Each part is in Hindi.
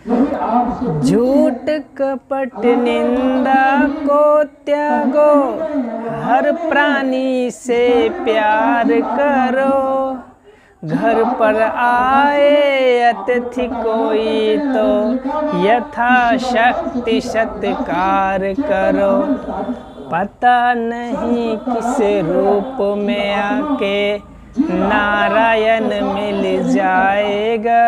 झूठ कपट निंदा को त्यागो, हर प्राणी से प्यार करो। घर पर आए अतिथि कोई तो यथाशक्ति सत्कार करो। पता नहीं किस रूप में आके नारायण मिल जाएगा।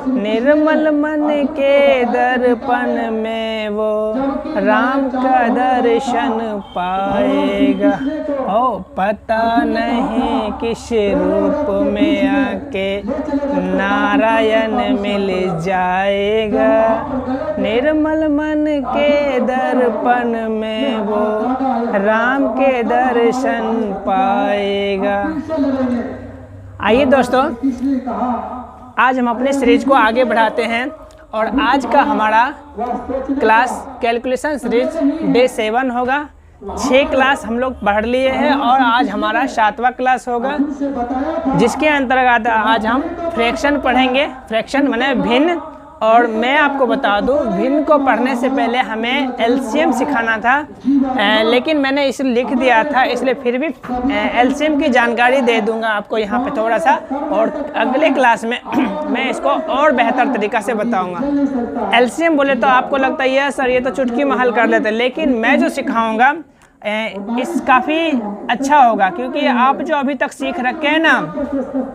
निर्मल मन के दर्पण में वो राम का दर्शन पाएगा। ओ पता नहीं किस रूप में आके नारायण मिल जाएगा। निर्मल मन के दर्पण में वो राम के दर्शन पाएगा। आइए दोस्तों, आज हम अपने सीरीज को आगे बढ़ाते हैं और आज का हमारा क्लास कैलकुलेशन सीरीज डे 7 होगा। 6 क्लास हम लोग पढ़ लिए हैं और आज हमारा 7वां क्लास होगा, जिसके अंतर्गत आज हम फ्रैक्शन पढ़ेंगे। फ्रैक्शन माने भिन्न। और मैं आपको बता दूं, भिन्न को पढ़ने से पहले हमें एलसीएम सिखाना था, लेकिन मैंने इसे लिख दिया था, इसलिए फिर भी एलसीएम की जानकारी दे दूंगा आपको यहाँ पे थोड़ा सा। और अगले क्लास में मैं इसको और बेहतर तरीक़ा से बताऊंगा। एलसीएम बोले तो आपको लगता है ये सर ये तो चुटकी में हल कर लेते, लेकिन मैं जो सिखाऊंगा इस काफ़ी अच्छा होगा, क्योंकि आप जो अभी तक सीख रखे हैं ना,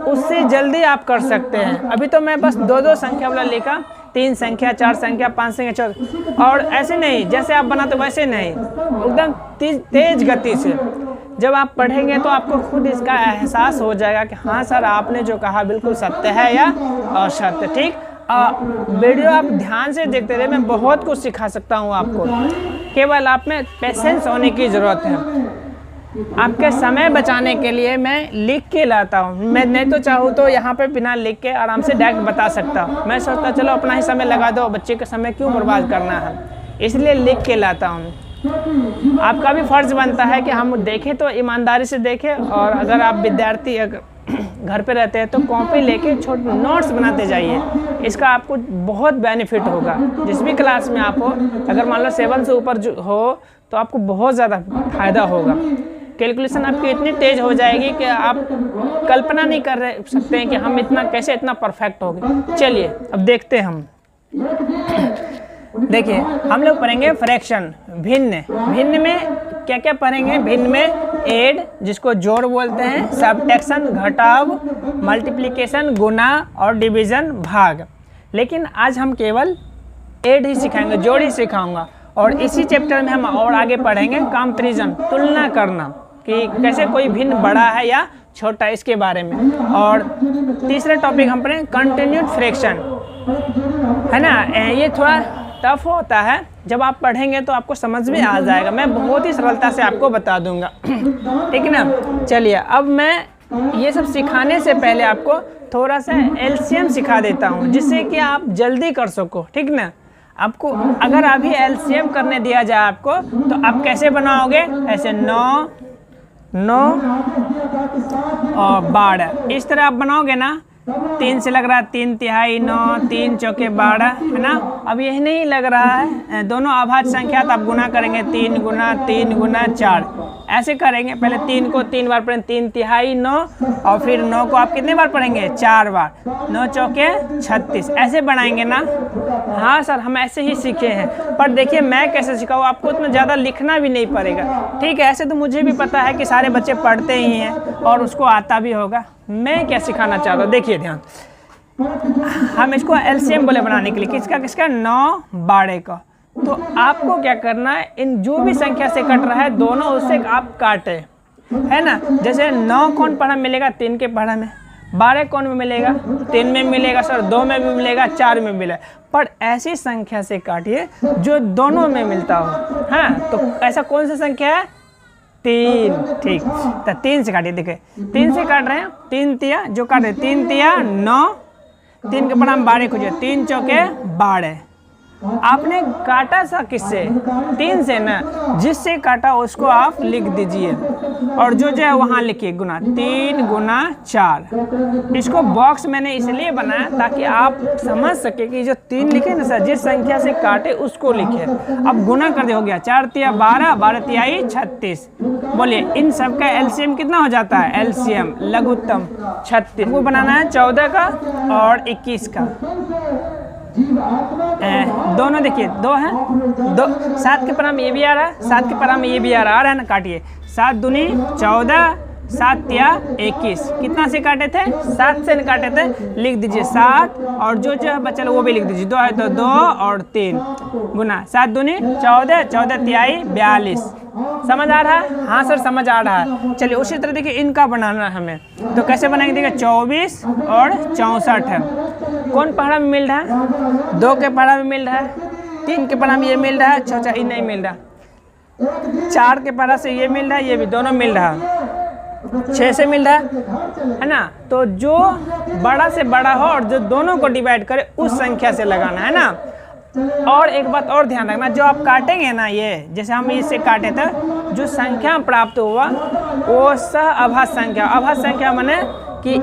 उससे जल्दी आप कर सकते हैं। अभी तो मैं बस 2-2 संख्या वाला लिखा, 3 संख्या, 4 संख्या, 5 संख्या, 4, और ऐसे नहीं जैसे आप बनाते वैसे नहीं, एकदम तेज गति से जब आप पढ़ेंगे तो आपको खुद इसका एहसास हो जाएगा कि हाँ सर आपने जो कहा बिल्कुल सत्य है या असत्य। ठीक, वीडियो आप ध्यान से देखते रहे, मैं बहुत कुछ सिखा सकता हूँ आपको। केवल आप में पेशेंस होने की ज़रूरत है। आपके समय बचाने के लिए मैं लिख के लाता हूँ। मैं नहीं तो चाहूँ तो यहाँ पे बिना लिख के आराम से डायरेक्ट बता सकता हूँ। मैं सोचता चलो अपना ही समय लगा दो, बच्चे का समय क्यों बर्बाद करना है, इसलिए लिख के लाता हूँ। आपका भी फ़र्ज़ बनता है कि हम देखें तो ईमानदारी से देखें, और अगर आप विद्यार्थी घर पे रहते हैं तो कॉपी लेके छोटे नोट्स बनाते जाइए। इसका आपको बहुत बेनिफिट होगा। जिस भी क्लास में आप हो, अगर मान लो 7 से ऊपर हो तो आपको बहुत ज़्यादा फ़ायदा होगा। कैलकुलेशन आपकी इतनी तेज़ हो जाएगी कि आप कल्पना नहीं कर सकते हैं कि हम कैसे इतना परफेक्ट हो गए। चलिए अब देखते हैं हम। देखिए हम लोग पढ़ेंगे फ्रैक्शन, भिन्न। भिन्न में क्या क्या पढ़ेंगे? भिन्न में ऐड, जिसको जोड़ बोलते हैं, सबट्रैक्शन घटाव, मल्टीप्लिकेशन गुना, और डिवीज़न भाग। लेकिन आज हम केवल ऐड ही सिखाएंगे, जोड़ ही सिखाऊंगा। और इसी चैप्टर में हम और आगे पढ़ेंगे कंपैरिजन, तुलना करना, कि कैसे कोई भिन्न बड़ा है या छोटा, इसके बारे में। और तीसरा टॉपिक हम पढ़ेंगे कंटिन्यूड फ्रैक्शन, है ना। ये थोड़ा टफ होता है, जब आप पढ़ेंगे तो आपको समझ में आ जाएगा। मैं बहुत ही सरलता से आपको बता दूंगा, ठीक है ना। चलिए अब मैं ये सब सिखाने से पहले आपको थोड़ा सा एलसीएम सिखा देता हूँ, जिससे कि आप जल्दी कर सको, ठीक ना। आपको अगर अभी एलसीएम करने दिया जाए आपको, तो आप कैसे बनाओगे? ऐसे 9, 9 और 12, इस तरह आप बनाओगे ना। 3 से लग रहा है 3 तिहाई 9, 3 चौके 12, है ना। अब यही नहीं लग रहा है, दोनों अभाज्य संख्या, तो आप गुना करेंगे 3 गुना 3 गुना 4, ऐसे करेंगे। पहले 3 को 3 बार पढ़ेंगे, 3 तिहाई 9, और फिर 9 को आप कितने बार पढ़ेंगे? 4 बार। 9 चौके 36, ऐसे बनाएंगे ना। हाँ सर हम ऐसे ही सीखे हैं, पर देखिए मैं कैसे सिखाऊँ, आपको इतना ज़्यादा लिखना भी नहीं पड़ेगा, ठीक है। ऐसे तो मुझे भी पता है कि सारे बच्चे पढ़ते ही हैं और उसको आता भी होगा। मैं क्या सिखाना चाहता हूँ, देखिए ध्यान। हम इसको एलसीएम बोले बनाने के लिए, किसका 9 12 का। तो आपको क्या करना है, इन जो भी संख्या से कट रहा है दोनों, उससे आप काटे, है ना। जैसे 9 कौन पढ़ा मिलेगा? 3 के पढ़ा में। 12 कौन में मिलेगा? 3 में मिलेगा सर, 2 में भी मिलेगा, 4 में मिलेगा। पर ऐसी संख्या से काटिए जो दोनों में मिलता हो। हाँ, तो ऐसा कौन सा संख्या है? 3, ठीक। तो 3 से काटिए, देखिए 3 से काट रहे हैं, 3 तिया जो काट रहे, 3 तिया 9, 3 के पढ़ा हम 12 खोजिए, 3 चौके 12, आपने काटा सा किससे? 3 से ना, जिससे काटा उसको आप लिख दीजिए और जो है वहाँ लिखिए गुना। 3 गुना 4। इसको बॉक्स मैंने इसलिए बनाया ताकि आप समझ सके कि जो 3 लिखे ना सर, जिस संख्या से काटे उसको लिखे। अब गुना कर दे, हो गया 4 तिया 12, 12 तियाई 36। बोलिए इन सब का एलसीएम कितना हो जाता है? एलसीएम लघुत्तम 36। वो बनाना है 14 का और 21 का। दोनों देखिए 2 है, 2 7 के परा में ये भी आ रहा है, 7 के परा में ये भी आ रहा है ना। काटिए 7 दूनी 14, 7 तिया 21। कितना से काटे थे? 7 से काटे थे। लिख दीजिए 7 और जो है बचल वो भी लिख दीजिए। 2 है तो 2 और 3 गुना 7 दूनी 14, 14 तियाई 42। समझ आ रहा है? हाँ सर समझ आ रहा है। चलिए उसी तरह देखिए इनका बनाना है हमें, तो कैसे बनाएंगे? देखिए 24 और 64 है। कौन पहाड़ा में मिल रहा है? 2 के पहाड़ा में मिल रहा है, 3 के पहाड़ा में ये मिल रहा है, 6 नहीं मिल रहा, 4 के पहाड़ा से ये मिल रहा है, ये भी दोनों मिल रहा है, 6 से मिल रहा है ना। तो जो बड़ा से बड़ा हो और जो दोनों को डिवाइड करे उस संख्या से लगाना है ना। और एक बात और ध्यान रखना, जो आप काटेंगे ना, ये जैसे हम इससे काटे थे, जो संख्या प्राप्त हुआ वो सहअभाज्य संख्या। अभाज्य संख्या माने कि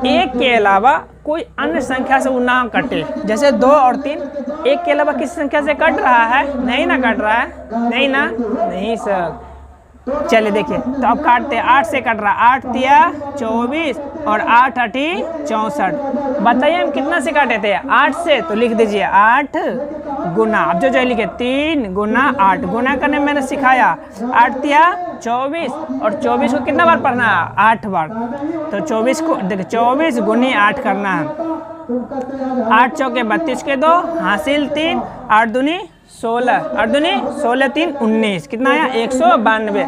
एक के अलावा कोई अन्य संख्या से वो ना कटे। जैसे 2 और 3 एक के अलावा किसी संख्या से कट रहा है? नहीं ना कट रहा है, नहीं ना, नहीं सर। चलिए देखिए, तो अब काटते हैं। 8 से कट रहा है, 8 तिया 24 और 8 अठी 64। बताइए हम कितना से काटे थे? 8 से। तो लिख दीजिए 8 गुना, अब जो लिखे 3 गुना 8। गुना करने मैंने सिखाया। 8 तिया 24 और 24 को कितना बार पढ़ना है? 8 बार। तो 24 को देखिए 24 गुनी 8 करना है। 8 चौके 32 के 2 हासिल 3, 8 दूनी 16, 8 दूनी 16, 3 19। कितना आया? 192।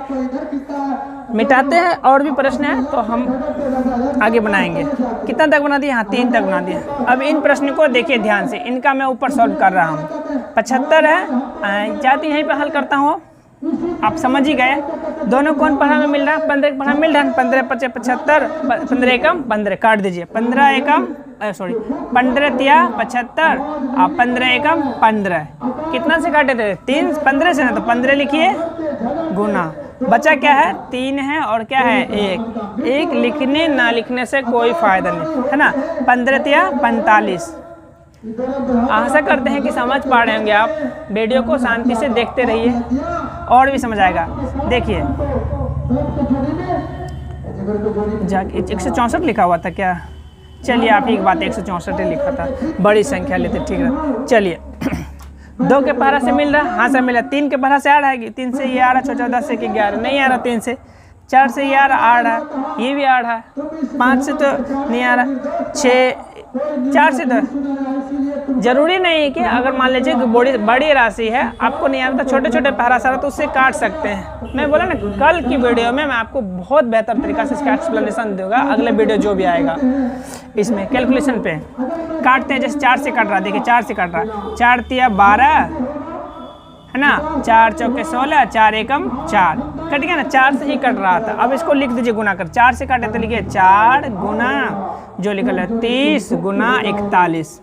मिटाते हैं, और भी प्रश्न है तो हम आगे बनाएंगे। कितना तक बना दिया? हाँ 3 तक बना दिया। अब इन प्रश्न को देखिए ध्यान से, इनका मैं ऊपर सॉल्व कर रहा हूँ। 75 है, चाहती यहीं पे हल करता हूँ, आप समझ ही गए। दोनों कौन पढ़ा में मिल रहा है? 15 पढ़ा मिल रहा है। 15 × 75, 15 एकम 15, काट दीजिए। 15 एकम 15 तिया 75 और 15 एकम 15। कितना से काटे थे? 3 15 से ना, तो 15 लिखिए गुना। बचा क्या है? 3 है और क्या है? 1 लिखने ना लिखने से कोई फायदा नहीं है ना। 15 तिया 45। आशा करते हैं कि समझ पा रहे होंगे आप। वीडियो को शांति से देखते रहिए और भी समझ आएगा। देखिए 164 लिखा हुआ था क्या? चलिए आप ही एक बात, 164 लिखा था, बड़ी संख्या लेते, ठीक है। चलिए 2 के पहाड़ा से मिल रहा, हाँ सर मिला। 3 के पहाड़ा से आ रहा है, 3 से ये आ रहा, 14 से 11 नहीं आ रहा, 3 से 4 से ये आ रहा, ये भी आ रहा है, 5 से तो नहीं आ रहा, 4 से तो जरूरी नहीं है कि अगर मान लीजिए कि बड़ी राशि है आपको नहीं आता, छोटे छोटे पहाड़ा सारा तो उससे काट सकते हैं। मैं बोला ना कल की वीडियो में मैं आपको बहुत बेहतर तरीका से इसका एक्सप्लेनेशन दूंगा, अगले वीडियो जो भी आएगा इसमें कैलकुलेशन पे काटते हैं। जैसे 4 से कट रहा, देखिए 4 से कट रहा, 4 तिया 12 है ना, 4 चौके 16, 4 एकम 4, कट गया ना, 4 से ही कट रहा था। अब इसको लिख दीजिए गुना कर, 4 से काटे तो लिखिए 4 गुना जो लिखल है 30 गुना 41।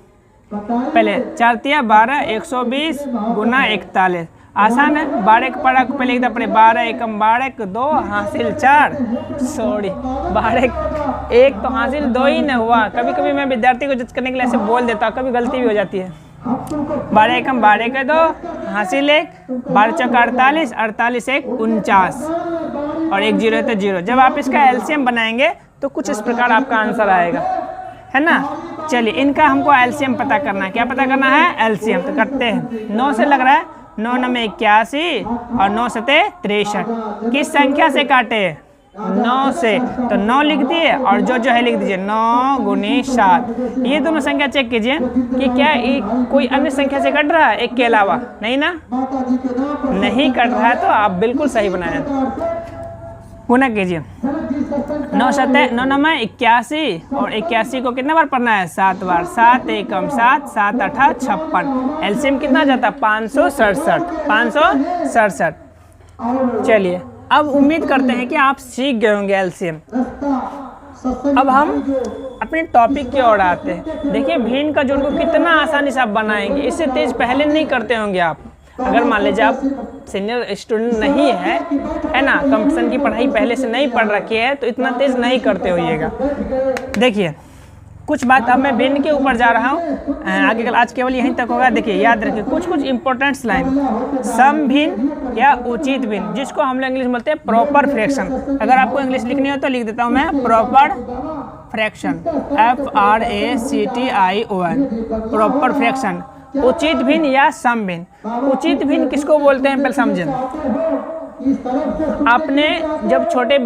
पहले 4 तिया 12, 120 गुना 41, आसान है। 12 के पढ़ा पहले लिखता पड़े, 12 एकम 12 के 2 हासिल 4, सॉरी 12 1 तो हासिल 2 ही न हुआ। कभी कभी मैं विद्यार्थी को जज करने के लिए ऐसे बोल देता हूँ, कभी गलती भी हो जाती है। 12 एकम 12 के 2 हासिल 1, 12 चौका 48, 48 1 49 और 1 0 है तो 0। जब आप इसका एलसीएम बनाएंगे तो कुछ इस प्रकार आपका आंसर आएगा, है ना। चलिए इनका हमको एलसीएम पता करना है। क्या पता करना है? एलसीएम। तो करते हैं। 9 से लग रहा है, 9 9 81 और 9 7 63। किस संख्या से काटे? 9 से। तो 9 लिख दिए और जो है लिख दीजिए 9 गुनी 7। ये दोनों संख्या चेक कीजिए कि क्या कोई अन्य संख्या से कट रहा है एक के अलावा? नहीं ना, नहीं कट रहा है, तो आप बिल्कुल सही बनाए। गुना कीजिए। 9 7 9 9 81 और 81 को कितना बार पढ़ना है? 7 बार। 7 एकम 7, 7 8 56। एलसीएम कितना जाता है? 567, 567। चलिए अब उम्मीद करते हैं कि आप सीख गए होंगे एलसीएम। अब हम अपने टॉपिक की ओर आते हैं। देखिए भिन्न का जोड़ को कितना आसानी से आप बनाएंगे, इससे तेज पहले नहीं करते होंगे आप। अगर मान लीजिए आप सीनियर स्टूडेंट नहीं है ना, कंपटीशन की पढ़ाई पहले से नहीं पढ़ रखी है, तो इतना तेज नहीं करते होइएगा। देखिए कुछ बात अब मैं भिन्न के ऊपर जा रहा हूँ, आगे कल आज केवल यहीं तक होगा। देखिए याद रखिए कुछ इम्पोर्टेंट्स लाइन, सम भिन्न या उचित भिन्न, जिसको हम लोग इंग्लिश में बोलते हैं प्रॉपर फ्रैक्शन। अगर आपको इंग्लिश लिखनी हो तो लिख देता हूँ मैं proper fraction, FRACTION, proper fraction. उचित भिन्न या सम भिन्न। उचित भिन्न किसको बोलते हैं पहले समझें। आपने जब छोटे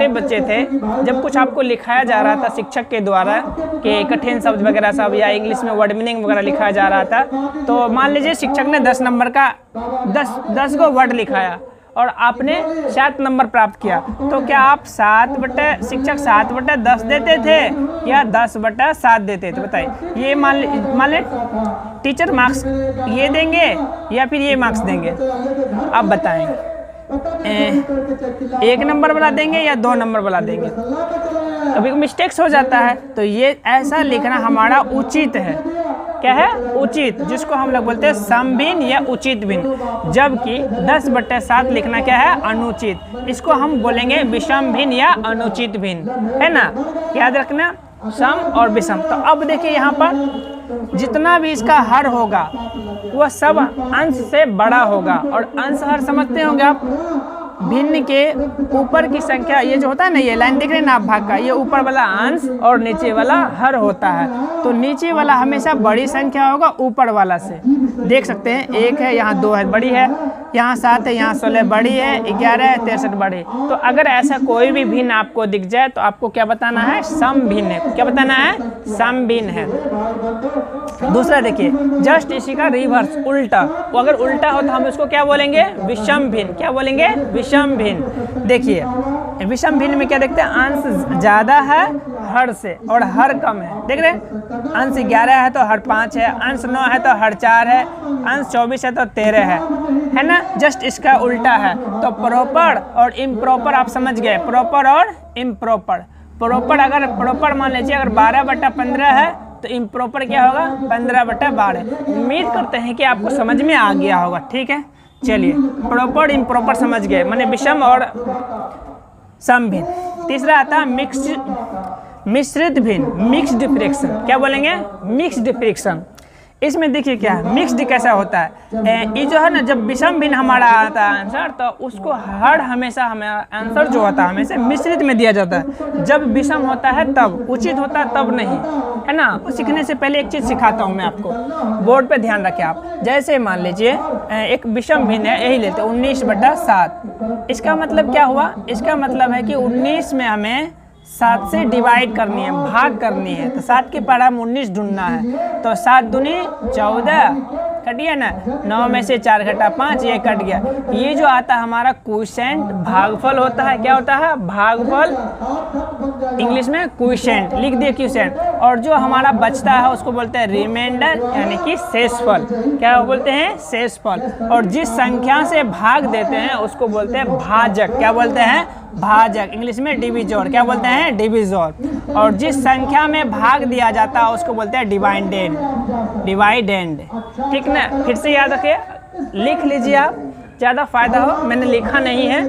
बच्चे थे, जब कुछ आपको लिखाया जा रहा था शिक्षक के द्वारा कि कठिन शब्द वगैरह सब या इंग्लिश में वर्ड मीनिंग वगैरह लिखाया जा रहा था, तो मान लीजिए शिक्षक ने 10 नंबर का 10 को वर्ड लिखाया और आपने 7 नंबर प्राप्त किया, तो क्या आप शिक्षक 7/10 देते थे या 10/7 देते थे? बताइए। ये मान ले टीचर मार्क्स ये देंगे या फिर ये मार्क्स देंगे, आप बताएं। 1 नंबर वाला देंगे या 2 नंबर वाला देंगे? कभी मिस्टेक्स हो जाता है, तो ये ऐसा लिखना हमारा उचित है। क्या है? उचित, जिसको हम लोग बोलते हैं सम भिन्न या उचित भिन्न। जबकि 10/7 लिखना क्या है? अनुचित। इसको हम बोलेंगे विषम भिन्न या अनुचित भिन्न, है ना। याद रखना सम और विषम। तो अब देखिए यहाँ पर जितना भी इसका हर होगा वह सब अंश से बड़ा होगा, और अंश हर समझते होंगे आप। भिन्न के ऊपर की संख्या, ये जो होता है ना, ये लाइन देख रहे हैं ना आप भाग का, ये ऊपर वाला अंश और नीचे वाला हर होता है। तो नीचे वाला हमेशा बड़ी संख्या होगा ऊपर वाला से। देख सकते हैं 1 है, यहाँ 2 है, बड़ी है, यहाँ 7 है, यहाँ 16 बड़ी है, 11 है, 63 बड़ी। तो अगर ऐसा कोई भी भिन्न आपको दिख जाए तो आपको क्या बताना है? सम भिन्न है। क्या बताना है? सम भिन्न है। दूसरा देखिए, जस्ट इसी का रिवर्स, उल्टा। वो अगर उल्टा हो तो हम इसको क्या बोलेंगे? विषम भिन्न। क्या बोलेंगे? विषम भिन्न। देखिए विषम भिन्न में क्या देखते हैं? अंश ज्यादा है हर से और हर कम है। देख रहे हैं, अंश 11 है तो हर 5 है, अंश 9 है तो हर 4 है, अंश 24 है तो 13 है ना। जस्ट इसका उल्टा है। तो प्रॉपर और इम्प्रॉपर आप समझ गए, प्रॉपर और इम्प्रॉपर। प्रॉपर अगर प्रॉपर मान लीजिए अगर 12/15 है तो इम्प्रॉपर क्या होगा? 15/12। उम्मीद करते हैं कि आपको समझ में आ गया होगा। ठीक है, चलिए प्रॉपर इम्प्रॉपर समझ गए, माने विषम और सम भिन्न। तीसरा आता है मिश्रित भिन्न, मिक्स्ड फ्रैक्शन। क्या बोलेंगे? Mixed fraction. इसमें देखिए क्या है, मिक्स्ड कैसा होता है। ये जो है ना, जब विषम भिन्न हमारा आता है आंसर, तो उसको हर हमेशा हमारा आंसर जो होता है हमेशा मिश्रित में दिया जाता है। जब विषम होता है तब, उचित होता है तब नहीं, है ना। सीखने से पहले एक चीज़ सिखाता हूँ मैं आपको, बोर्ड पे ध्यान रखें आप। जैसे मान लीजिए एक विषम भिन्न है, यही लेते 19/7। इसका मतलब क्या हुआ? इसका मतलब है कि 19 में हमें 7 से डिवाइड करनी है, भाग करनी है। तो 7 के पारा में 19 ढूंढना है। तो 7 दूनी 14, कट गया ना। 9 में से 4 घटा 5, ये कट गया। ये जो आता है हमारा क्वोशिएंट, भागफल होता है। क्या होता है? भागफल। इंग्लिश में क्वोशिएंट लिख दिए, क्वोशिएंट। और जो हमारा बचता है उसको बोलते हैं रिमाइंडर, यानी कि शेषफल। क्या बोलते हैं? शेषफल। और जिस संख्या से भाग देते हैं उसको बोलते हैं भाजक। क्या बोलते हैं? भाजक। इंग्लिश में डिविजोर। क्या बोलते हैं? डिविजोर। और जिस संख्या में भाग दिया जाता है उसको बोलते हैं डिवाइडेंड। डिवाइडेंड, ठीक ना। फिर से याद रखिए, लिख लीजिए आप, ज़्यादा फायदा हो। मैंने लिखा नहीं है।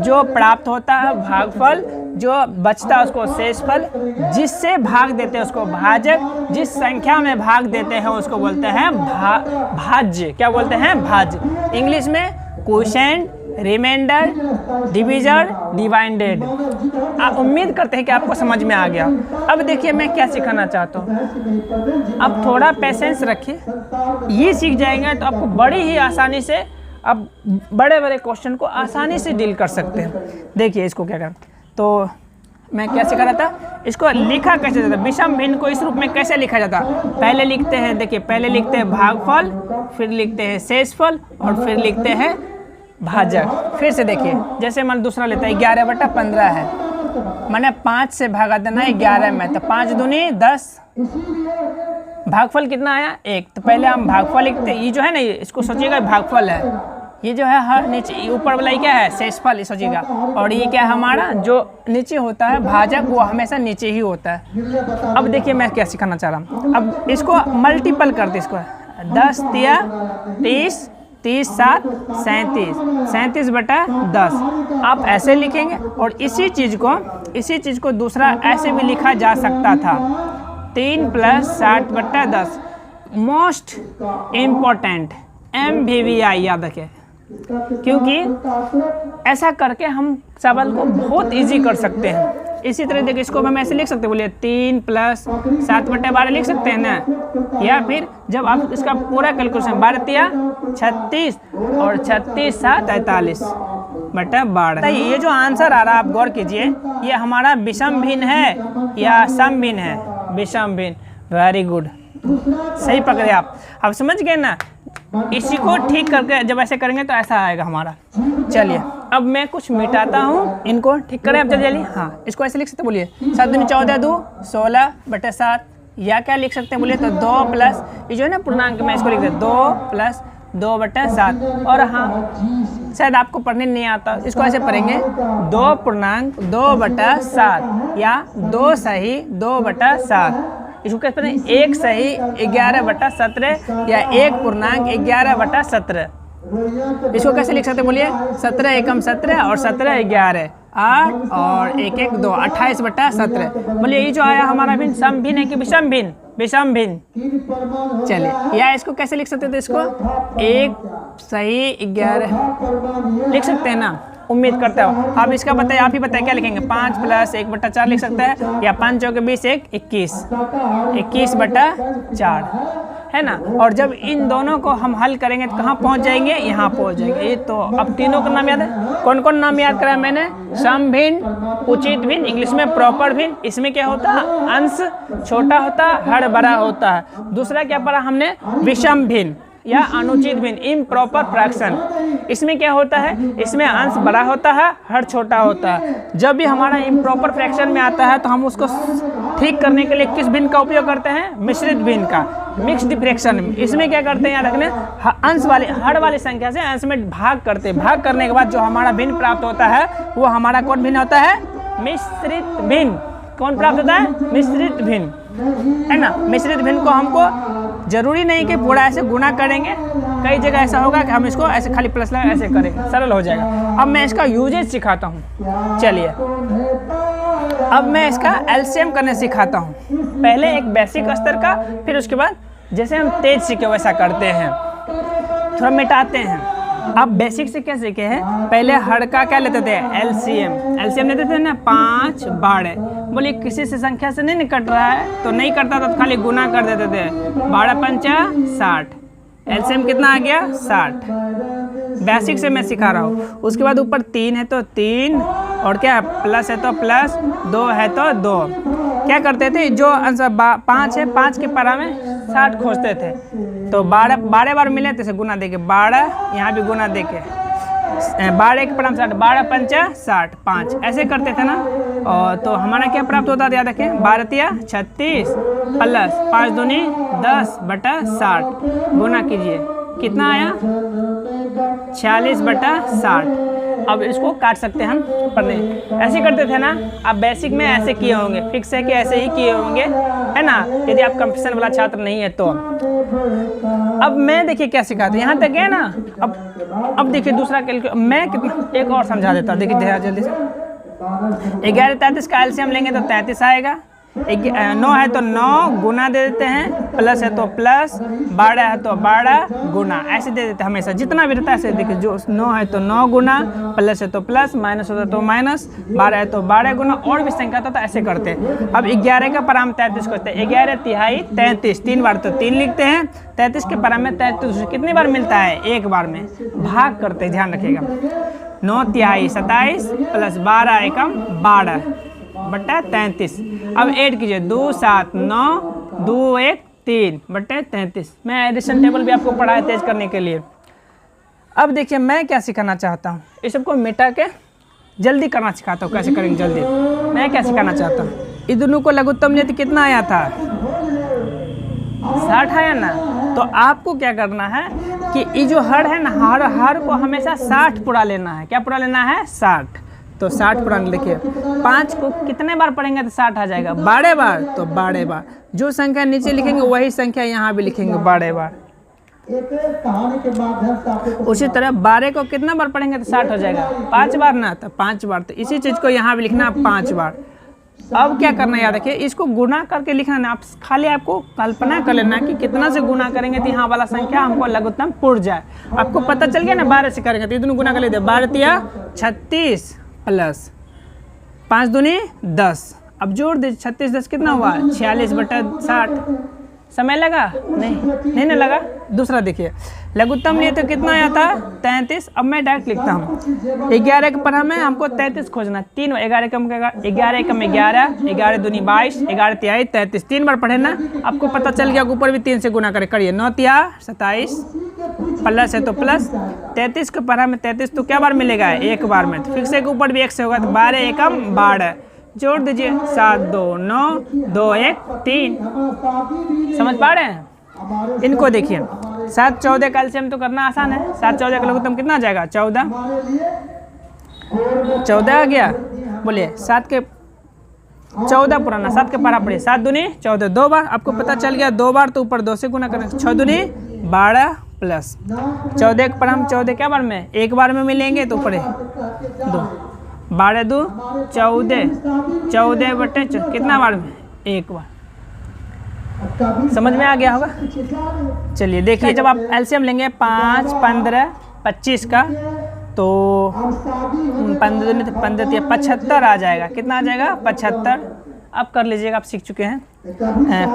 जो प्राप्त होता है भागफल, जो बचता है उसको शेषफल, जिससे भाग देते हैं उसको भाजक, जिस संख्या में भाग देते हैं उसको बोलते हैं भाज्य। क्या बोलते हैं? भाज्य। इंग्लिश में क्वोशिएंट, रिमाइंडर, डिविजर, डिवाइडेड। आप उम्मीद करते हैं कि आपको समझ में आ गया। अब देखिए मैं क्या सिखाना चाहता हूँ, अब थोड़ा पेशेंस रखिए, ये सीख जाएंगे तो आपको बड़ी ही आसानी से आप बड़े बड़े क्वेश्चन को आसानी से डील कर सकते हैं। देखिए इसको क्या करें, तो मैं क्या सिखा रहा था, इसको लिखा कैसे जाता है, विषम भिन्न को इस रूप में कैसे लिखा जाता है। पहले लिखते हैं, देखिए पहले लिखते हैं भागफल, फिर लिखते हैं शेषफल और फिर लिखते हैं भाजक। फिर से देखिए, जैसे मान दूसरा लेता है 11/15 है, मैंने 5 से भागा देना है 11 में, तो 5 दूनी 10। भागफल कितना आया? 1। तो पहले हम भागफल लिखते हैं, ये जो है ना, ये इसको सोचिएगा भागफल है, ये जो है हर नीचे ऊपर वाला क्या है शेषफल सोचिएगा, और ये क्या है हमारा जो नीचे होता है भाजक वो हमेशा नीचे ही होता है। अब देखिए मैं क्या सिखाना चाह रहा हूँ, अब इसको मल्टीपल कर दे, इसको 10 तिया 30, 30 7 37, 37 बटा 10 आप ऐसे लिखेंगे। और इसी चीज़ को दूसरा ऐसे भी लिखा जा सकता था 3 + 60 बटा 10। मोस्ट इम्पोर्टेंट MVVI याद रखें, क्योंकि ऐसा करके हम सवाल को बहुत इजी कर सकते हैं। इसी तरह देखिए इसको हम ऐसे लिख सकते हैं, बोलिए 3 + 7 बटा 12 लिख सकते हैं ना। या फिर जब आप इसका पूरा कैलकुलेशन 12 तिया 36 और 36 7 43 बटा 12। ये जो आंसर आ रहा है आप गौर कीजिए, ये हमारा विषम भिन्न है या सम भिन्न है? विषम भिन्न। वेरी गुड, सही पकड़े आप। अब समझ गए ना, इसी को ठीक करके जब ऐसे करेंगे तो ऐसा आएगा हमारा। चलिए अब मैं कुछ मिटाता हूँ, इनको ठीक करें आप जल्दी जल्दी। हाँ, इसको ऐसे लिख सकते बोलिए 7 दूनी 14 2 16 बटा 7, या क्या लिख सकते हैं बोलिए तो 2 प्लस ये जो है ना पूर्णांक में इसको लिख दे 2 + 2 बटा 7। और हाँ शायद आपको पढ़ने नहीं आता, इसको ऐसे पढ़ेंगे 2 पूर्णांक 2 बटा 7 या 2 सही 2 बटा 7। इसको कैसे पढ़ें 1 सही 11 बटा 17 या 1 पूर्णांक 11 बटा 17। इसको कैसे लिख सकते बोलिए 17 एकम 17 और 17 11 8 और 1 1 2 28 बटा 17। बोलिए ये जो आया हमारा भिन्न सम भिन्न है कि विषम भिन्न? विषम भिन्न। चलिए या इसको कैसे लिख सकते थे, इसको 1 सही 11 लिख सकते हैं ना, उम्मीद करता हूँ। अब इसका बताइए, आप ही बताइए क्या लिखेंगे? 5 + 1 बटा 4 लिख सकते हैं, या 5 चौके 20 1 21 बटा 4 है ना। और जब इन दोनों को हम हल करेंगे तो कहाँ पहुँच जाएंगे? यहाँ पहुँच जाएंगे। ये तो अब तीनों का नाम याद है। कौन कौन नाम याद कराया मैंने? सम भिन्न, उचित भिन्न, इंग्लिश में प्रॉपर भिन्न। इसमें क्या होता है? अंश छोटा होता है, हर बड़ा होता है। दूसरा क्या पढ़ा हमने? विषम भिन्न या अनुचित भिन्न, इम्प्रॉपर फ्रैक्शन। इसमें क्या होता है? इसमें अंश बड़ा होता है, हर छोटा होता है। जब भी हमारा इम्प्रॉपर फ्रैक्शन में आता है तो हम उसको ठीक करने के लिए किस भिन्न का उपयोग करते हैं? मिश्रित भिन्न का, मिक्स्ड फ्रैक्शन। इसमें क्या करते हैं याद रखने, अंश वाले हर वाली संख्या से अंश में भाग करते हैं। भाग करने के बाद जो हमारा भिन्न प्राप्त होता है वो हमारा कौन भिन्न होता है? मिश्रित भिन्न। कौन प्राप्त होता है? मिश्रित भिन्न, है ना। मिश्रित भिन्न को हमको जरूरी नहीं कि पूरा ऐसे गुणा करेंगे, कई जगह ऐसा होगा कि हम इसको ऐसे खाली प्लस लगा ऐसे करेंगे, सरल हो जाएगा। अब मैं इसका यूजेज सिखाता हूँ। चलिए अब मैं इसका एलसीएम करने सिखाता हूँ। पहले एक बेसिक स्तर का, फिर उसके बाद जैसे हम तेज सीखे वैसा करते हैं, थोड़ा मिटाते हैं। अब बेसिक से क्या सीखे हैं? पहले हर का क्या लेते थे? एलसीएम लेते थे ना, 5 12। बोलिए किसी से संख्या से नहीं निकट रहा है तो नहीं करता था तो खाली गुना कर देते थे। 12 पंचा 60, एलसीएम कितना आ गया? 60। बेसिक से मैं सिखा रहा हूँ। उसके बाद ऊपर 3 है तो 3, और क्या प्लस है तो प्लस, 2 है तो 2। क्या करते थे? जो आंसर 5 है, 5 के परा में 60 खोजते थे, तो 12 बार मिले तो इसे गुना देके 12, यहाँ भी गुना देके 12 के परा में 60, 12 पंचा 60 5, ऐसे करते थे ना। और तो हमारा क्या प्राप्त होता था याद रखें? 12 तिया 36 प्लस 5 दूनी 10 बटा 60 गुना कीजिए, कितना आया? 46 बटा 60। अब इसको काट सकते हैं हम पढ़ने, ऐसे करते थे ना। अब बेसिक में ऐसे किए होंगे, फिक्स है कि ऐसे ही किए होंगे, है ना, यदि आप कंपटीशन वाला छात्र नहीं है तो। अब मैं देखिए क्या सिखाता हूँ, यहाँ तक है ना। अब देखिए दूसरा मैं एक और समझा देता हूँ, देखिए जल्दी से। 11 33 का एलसीएम लेंगे तो 33 आएगा। 9 है तो 9 गुना दे देते हैं, प्लस है तो प्लस, 12 है तो 12 गुना, ऐसे दे देते हैं हमेशा। जितना भी रहता है ऐसे देखिए, जो 9 है तो 9 गुना, प्लस है तो प्लस, माइनस होता है तो माइनस, 12 है तो 12 गुना, और भी संख्या होता है ऐसे करते हैं। अब 11 का परा में 33 करते हैं, 11 तिहाई 33, 3 बार तो 3 लिखते हैं। 33 के परा में 33 कितनी बार मिलता है? 1 बार में। भाग करते हैं, ध्यान रखिएगा। 9 तिहाई 27 प्लस 12 एकम 12 बटा 33। अब ऐड कीजिए, 2 7 9 2 1 3 बटे 33। मैं एडिशन टेबल भी आपको पढ़ाया तेज करने के लिए। अब देखिए मैं क्या सिखाना चाहता हूँ, इस सबको मिटा के जल्दी करना सिखाता हूँ। कैसे करेंगे जल्दी, मैं क्या सिखाना चाहता हूँ? इन दोनों को लघुत्तम नियति कितना आया था? 60 आया ना। तो आपको क्या करना है, कि ये जो हर है ना, हर को हमेशा 60 पूरा लेना है। क्या पूरा लेना है? 60। तो 60 पूरा देखिए 5 को कितने बार पढ़ेंगे तो 60 आ जाएगा? 12 बार। तो 12 बार जो संख्या नीचे लिखेंगे वही संख्या यहाँ भी लिखेंगे 12 बार। उसी तरह 12 को कितना बार पढ़ेंगे तो 60 हो जाएगा? 5 बार ना, तो 5 बार। तो इसी चीज़ को यहाँ भी लिखना 5 बार। अब क्या करना है याद रखिए, इसको गुना करके लिखना है। आप खाली आपको कल्पना कर लेना कि कितना से गुना करेंगे तो यहाँ वाला संख्या हमको लघुत्तम पुर जाए। आपको पता चल गया ना, 12 से करेंगे तो इतने गुना कर लेते। 12 तिया 36 प्लस 5 दूनी 10। अब जोड़ दीजिए 36 10 कितना हुआ? 46/60। समय लगा? नहीं ना लगा। दूसरा देखिए, लघुत्तम लिए तो कितना आया था? 33। अब मैं डायरेक्ट लिखता हूँ 11 के पढ़ा में हमको 33 खोजना। 3 11 कम करेगा, 11 कम 11, 11 दूनी 22, 11 तिहाई 33। 3 बार पढ़े ना, आपको पता चल गया। ऊपर भी 3 से गुना करिए। 9 तिया 27 प्लस है तो प्लस 33 के पढ़ा में 33 तो क्या बार मिलेगा? एक बार में। तो फिर से ऊपर भी 1 से होगा तो 12 एकम 12। जोड़ दीजिए 7 2 9 2 1 3। समझ पा रहे हैं? इनको देखिए 7 14 का एलसीएम तो करना आसान है। 7 14 का लघुत्तम कितना आ जाएगा? 14 आ गया। बोलिए 7 के 14 पुराना 7 के पढ़ा पड़िए। 7 दूनी 14 2 बार। आपको पता चल गया 2 बार तो ऊपर 2 से गुना करें। 6 दूनी 12 प्लस 14 के पढ़ा हम 14 क्या बार में? एक बार में मिलेंगे तो ऊपर 2 12 2 14 14 बटे कितना बार में? एक बार। समझ में आ गया होगा? चलिए देखिए, जब आप एलसीएम लेंगे 5 15 25 का तो 15 15 75 आ जाएगा। कितना आ जाएगा? 75। अब कर लीजिएगा, आप सीख चुके हैं।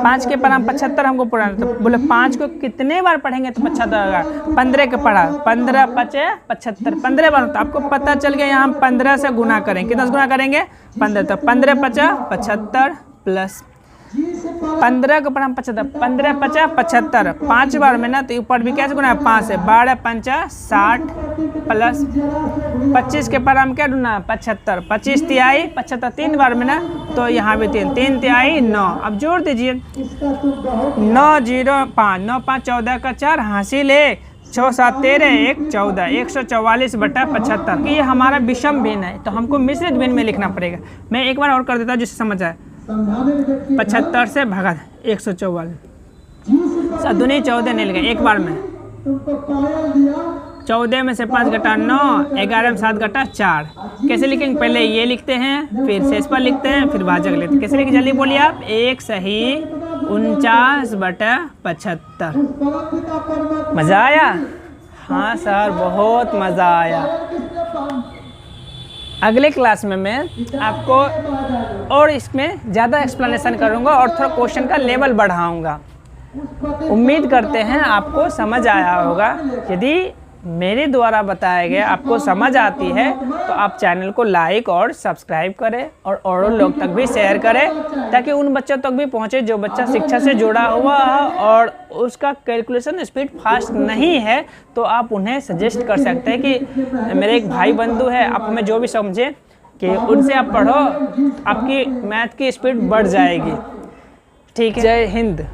5 के पढ़ा 75 हमको पढ़ा, तो बोले 5 को कितने बार पढ़ेंगे तो 75 होगा? 15 के पढ़ा 15 5 75 15 बार। तो आपको पता चल गया यहाँ हम 15 से गुना करेंगे। कितना से गुना करेंगे? 15। तो 15 5 75 प्लस 15 को पढ़ा 75 15 5 75 5 बार में ना, तो ऊपर भी कैसे गुना है? 5 से 12 5 60 प्लस 25 के पढ़ा हम क्या ढूंढना? 75 25 तिहाई 75 3 बार में ना, तो यहाँ भी 3 3 तिहाई 9। अब जोड़ दीजिए 9 0 5 9 5 14 का 4 हासिल है 6 7 13 1 14 144/75। ये हमारा विषम भिन्न है तो हमको मिश्रित भिन्न में लिखना पड़ेगा। मैं एक बार और कर देता हूँ जिससे समझ आए। 75 से भागा 144 7 दूनी 14 नहीं लगे एक बार में। 14 में से 5 घटा 9, 11 में 7 घटा 4। कैसे लिखेंगे? पहले ये लिखते हैं, फिर शेष पर लिखते हैं, फिर भाजक लेते हैं। कैसे लिखे? जल्दी बोलिए आप। 1 सही 49/75। मज़ा आया? हाँ सर, बहुत मज़ा आया। अगले क्लास में मैं आपको और इसमें ज़्यादा एक्सप्लेनेशन करूँगा और थोड़ा क्वेश्चन का लेवल बढ़ाऊँगा। उम्मीद करते हैं आपको समझ आया होगा। यदि मेरे द्वारा बताया गया आपको समझ आती है तो आप चैनल को लाइक और सब्सक्राइब करें और लोग तक भी शेयर करें, ताकि उन बच्चों तक भी पहुंचे जो बच्चा शिक्षा से जुड़ा हुआ है और उसका कैलकुलेशन स्पीड फास्ट नहीं है। तो आप उन्हें सजेस्ट कर सकते हैं कि मेरे एक भाई बंधु है, आप हमें जो भी समझे कि उनसे आप पढ़ो, आपकी मैथ की स्पीड बढ़ जाएगी। ठीक है, जय हिंद।